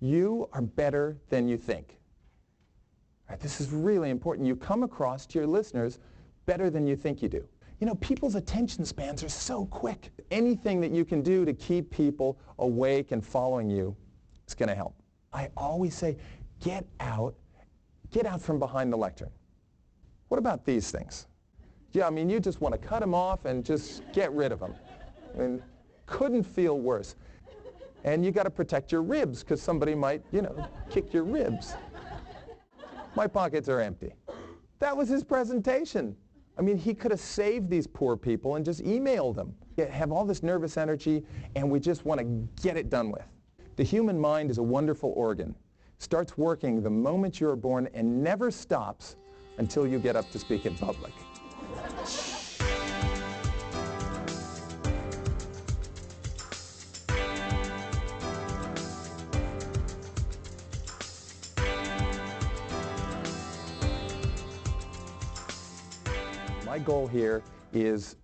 You are better than you think. Right, this is really important. You come across to your listeners better than you think you do. You know, people's attention spans are so quick. Anything that you can do to keep people awake and following you is going to help. I always say, get out from behind the lectern. What about these things? Yeah, I mean, you just want to cut them off and just get rid of them. I mean, couldn't feel worse. And you got to protect your ribs because somebody might, kick your ribs. My pockets are empty. That was his presentation. I mean, he could have saved these poor people and just emailed them. You have all this nervous energy, and we just want to get it done with. The human mind is a wonderful organ. Starts working the moment you're born and never stops until you get up to speak in public. My goal here is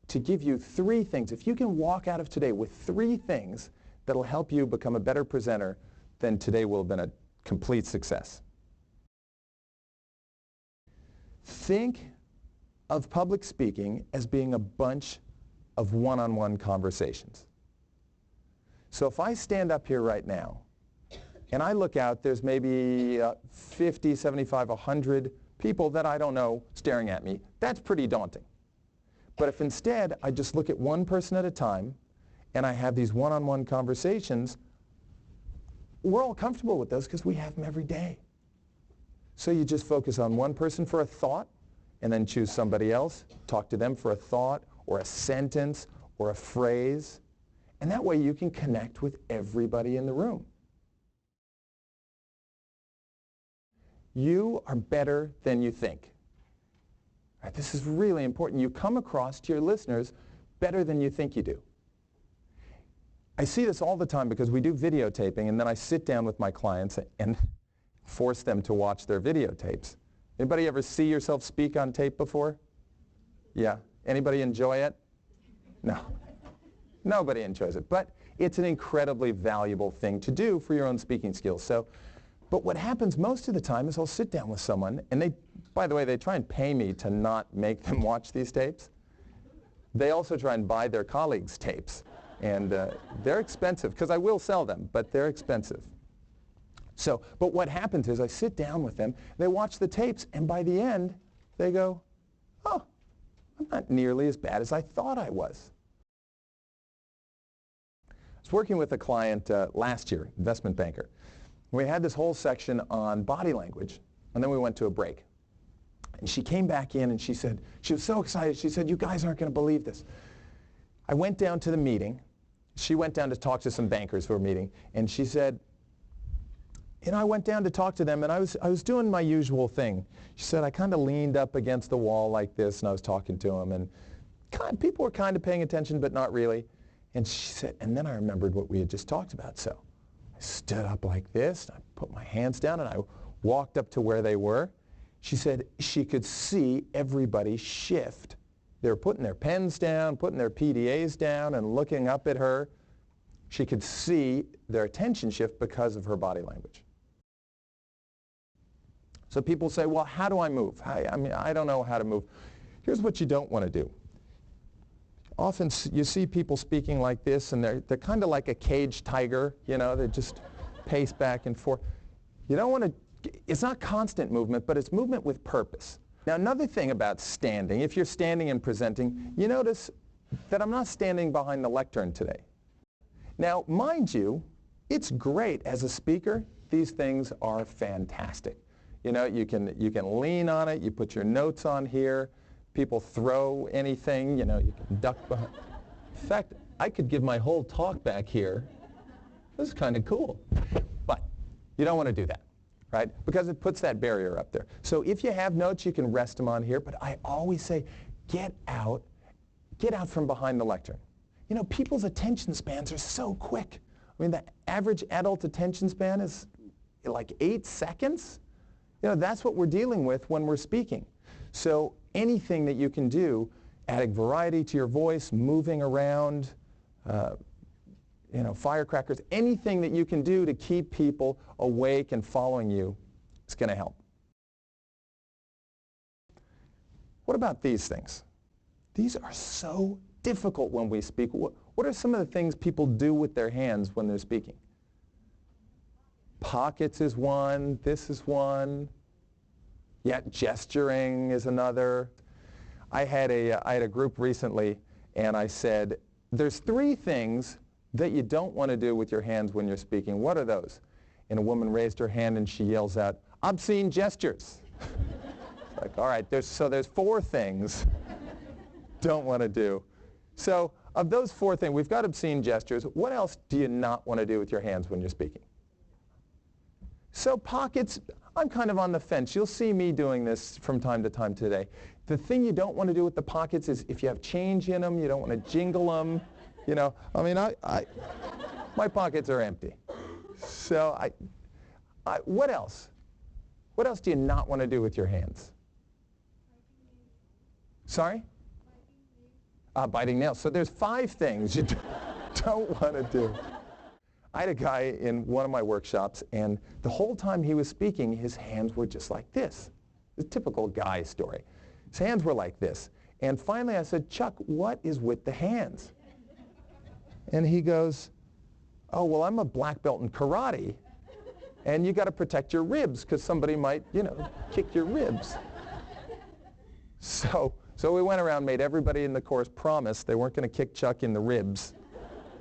to give you 3 things. If you can walk out of today with 3 things that'll help you become a better presenter, then today will have been a complete success. Think of public speaking as being a bunch of one-on-one conversations. So if I stand up here right now and I look out, there's maybe 50, 75, 100 people that I don't know staring at me. That's pretty daunting. But if instead I just look at one person at a time and I have these one-on-one conversations, we're all comfortable with those because we have them every day. So you just focus on one person for a thought and then choose somebody else, talk to them for a thought or a sentence or a phrase, and that way you can connect with everybody in the room. You are better than you think. Right, this is really important. You come across to your listeners better than you think you do. I see this all the time because we do videotaping, and then I sit down with my clients and force them to watch their videotapes. Anybody ever see yourself speak on tape before? Yeah. Anybody enjoy it? No. Nobody enjoys it. But it's an incredibly valuable thing to do for your own speaking skills. But what happens most of the time is I'll sit down with someone, and by the way, they try and pay me to not make them watch these tapes. They also try and buy their colleagues' tapes. And they're expensive, because I will sell them, but they're expensive. But what happens is I sit down with them, they watch the tapes, and by the end, they go, oh, I'm not nearly as bad as I thought I was. I was working with a client last year, investment banker. We had this whole section on body language, and then we went to a break. And she came back in, and she said, she was so excited, she said, you guys aren't going to believe this. I went down to the meeting. She went down to talk to some bankers who were meeting, and she said, I went down to talk to them, and I was doing my usual thing. She said, I kind of leaned up against the wall like this, and I was talking to them, and people were kind of paying attention, but not really. And she said, and then I remembered what we had just talked about, so I stood up like this, and I put my hands down, and I walked up to where they were. She said she could see everybody shift. They were putting their pens down, putting their PDAs down, and looking up at her. She could see their attention shift because of her body language. So people say, well, how do I move? I mean, I don't know how to move. Here's what you don't want to do. Often you see people speaking like this, and they're kind of like a caged tiger, they just pace back and forth. You don't want to, it's not constant movement, but it's movement with purpose. Now, another thing about standing, if you're standing and presenting, you notice that I'm not standing behind the lectern today. Now, mind you, it's great as a speaker. These things are fantastic. You can lean on it, you put your notes on here, people throw anything, you can duck behind. In fact, I could give my whole talk back here. This is kind of cool. But you don't want to do that, right? Because it puts that barrier up there. So if you have notes, you can rest them on here, but I always say, get out from behind the lectern. People's attention spans are so quick. I mean, the average adult attention span is like 8 seconds. That's what we're dealing with when we're speaking. So anything that you can do, adding variety to your voice, moving around, firecrackers, anything that you can do to keep people awake and following you is going to help. What about these things? These are so difficult when we speak. What are some of the things people do with their hands when they're speaking? Pockets is one. This is one. Yeah, gesturing is another. I had a group recently, and I said, there's 3 things that you don't want to do with your hands when you're speaking. What are those? And a woman raised her hand and she yells out, obscene gestures. It's like, all right, there's 4 things don't want to do. So of those 4 things, we've got obscene gestures. What else do you not want to do with your hands when you're speaking? So pockets, I'm kind of on the fence. You'll see me doing this from time to time today. The thing you don't want to do with the pockets is if you have change in them, you don't want to jingle them. My pockets are empty. So what else? What else do you not want to do with your hands? Sorry? Biting nails. So there's 5 things you don't want to do. I had a guy in one of my workshops, and the whole time he was speaking, his hands were just like this. It's a typical guy story. His hands were like this. And finally I said, Chuck, what is with the hands? And he goes, oh, well, I'm a black belt in karate, and you got to protect your ribs because somebody might, kick your ribs. So we went around, made everybody in the course promise they weren't going to kick Chuck in the ribs.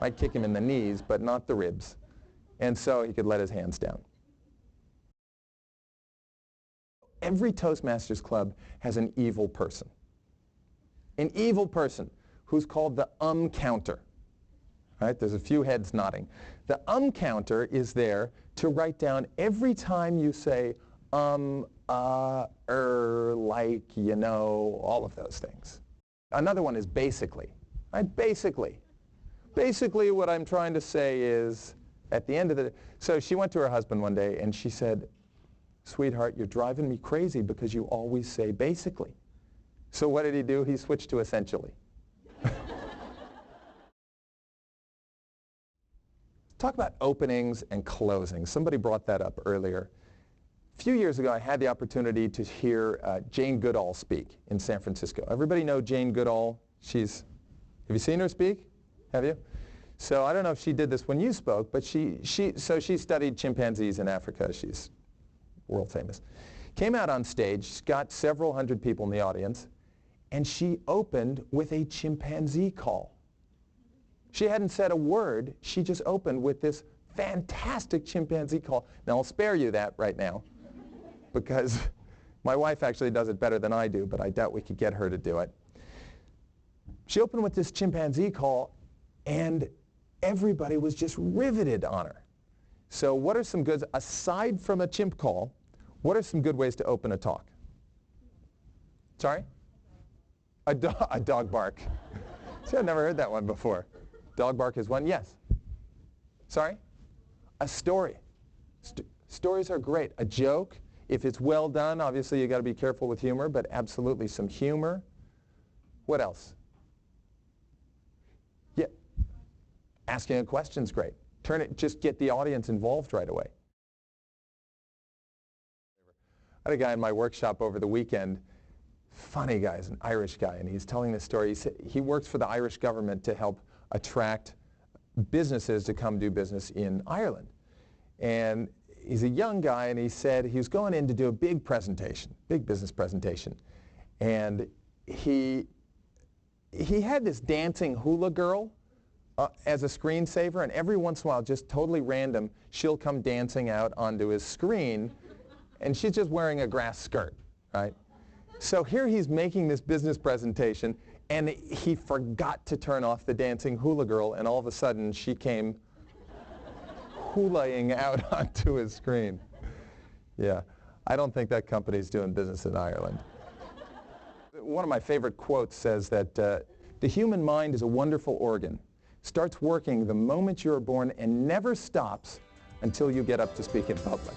Might kick him in the knees, but not the ribs. And so he could let his hands down. Every Toastmasters club has an evil person. An evil person who's called the counter. Right? There's a few heads nodding. The counter is there to write down every time you say like, all of those things. Another one is basically. Right? Basically what I'm trying to say is, at the end of the day, so she went to her husband one day and she said, sweetheart, you're driving me crazy because you always say basically. So what did he do? He switched to essentially. Talk about openings and closings. Somebody brought that up earlier. A few years ago, I had the opportunity to hear Jane Goodall speak in San Francisco. Everybody know Jane Goodall? Have you seen her speak? Have you? So I don't know if she did this when you spoke, but she studied chimpanzees in Africa. She's world famous. Came out on stage, got several hundred people in the audience, and she opened with a chimpanzee call. She hadn't said a word. She just opened with this fantastic chimpanzee call. Now, I'll spare you that right now because my wife actually does it better than I do, but I doubt we could get her to do it. She opened with this chimpanzee call, and everybody was just riveted on her. So what are some good, aside from a chimp call, what are some good ways to open a talk? Sorry? A dog bark. See, I've never heard that one before. Dog bark is one. Yes? Sorry? A story. Stories are great. A joke, if it's well done, obviously you got to be careful with humor, but absolutely some humor. What else? Yeah. Asking a question's great. Just get the audience involved right away. I had a guy in my workshop over the weekend, funny guy, he's an Irish guy, and he's telling this story. He works for the Irish government to help attract businesses to come do business in Ireland. And he's a young guy, and he said he was going in to do a big presentation, big business presentation. And he had this dancing hula girl as a screensaver, and every once in a while, just totally random, she'll come dancing out onto his screen, and she's just wearing a grass skirt, right? So here he's making this business presentation, and he forgot to turn off the dancing hula girl, and all of a sudden she came hulaing out onto his screen. Yeah, I don't think that company's doing business in Ireland. One of my favorite quotes says that the human mind is a wonderful organ. Starts working the moment you're born and never stops until you get up to speak in public.